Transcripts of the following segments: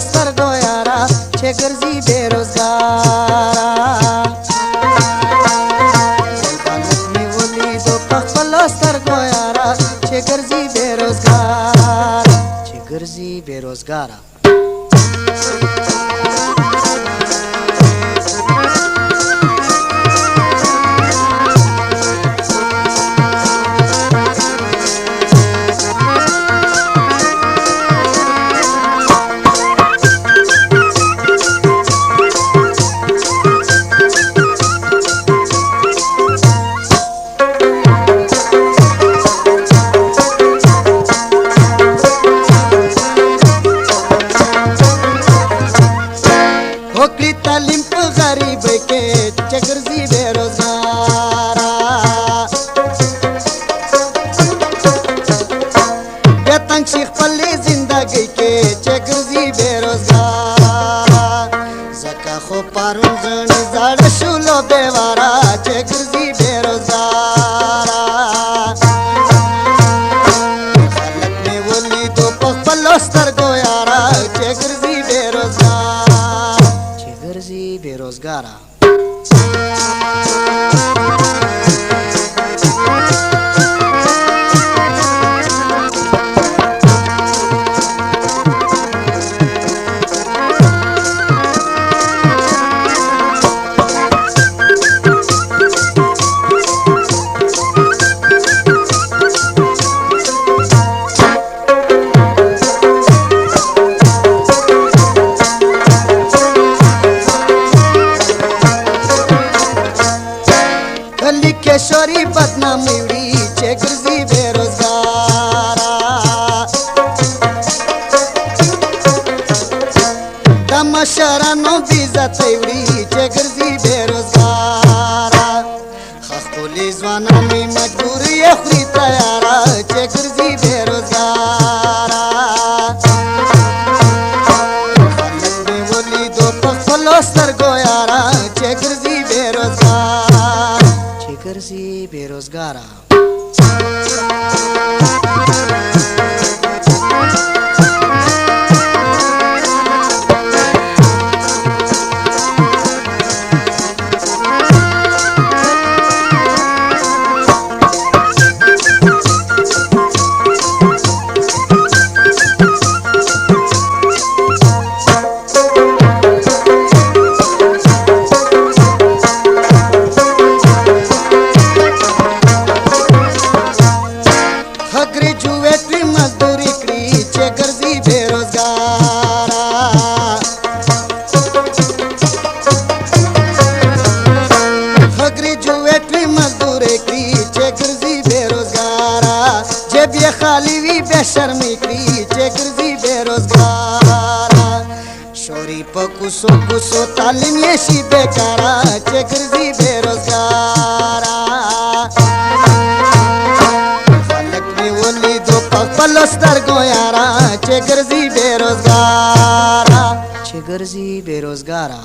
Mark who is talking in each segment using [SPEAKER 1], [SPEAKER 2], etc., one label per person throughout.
[SPEAKER 1] سترګو یارا چې ګرځي بیروزګارا خلک مې ولیدو په خپلو سترګو یارا چې ګرځي بیروزګارا چې ګرځي بیروزګارا وکړي تعلیم په غریبۍ کې چې ګرځي بیروزګارا بیا تنګ شي خپلې زندګۍ کې چې ګرځي بیروزګارا ځکه خو پرون زړه زاړه شولو بېواره چې ګرځي بیروزګارا خلک مې ولیدو په خپلو سترګو یاره چې ګرځي بیروزګارا ګرځي بیروزګارا کشوري بدنامي وړي چې ګرځي بیروزګارا د مشرانو بې عزتۍ وړي چې ګرځي بیروزګارا خپلې ځوانانې مجبور یې خوري تیاره چې ګرځي بیروزګارا خلک مې ولیدو په خپلو سترګو یاره چې ګرځي بیروزګارا ګرځي بیروزګارا خالی وی بے شرمی کړي چې ګرځي بیروزګارا شوري په کوسو کوسو تعلیم یې شي بیکارا چې ګرځي بیروزګارا خلک مې ولیدو په خپلو سترګو یاره چې ګرځي بیروزګارا چې ګرځي بیروزګارا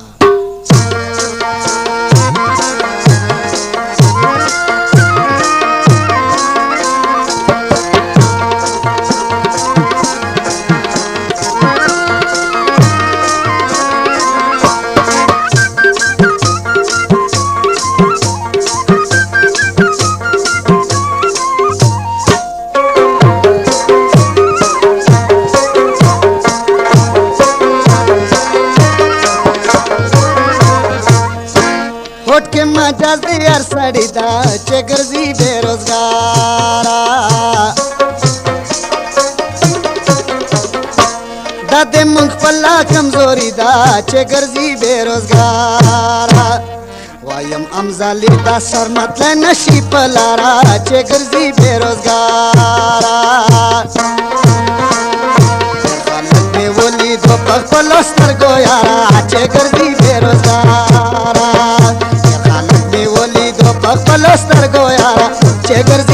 [SPEAKER 1] होट के मजाज दे यार सड़ी दा che गर्जी बेरोजगारा दादे मुंगफला कमजोरी दा che गर्जी बेरोजगारा वायम अमजाली दा सर मतलब नशी पलारा che गर्जी बेरोजगारा में वोली दो पलस्तर गोयारा che गर्जी बेरोजगारा पलस्तर गोयारा che गर्जी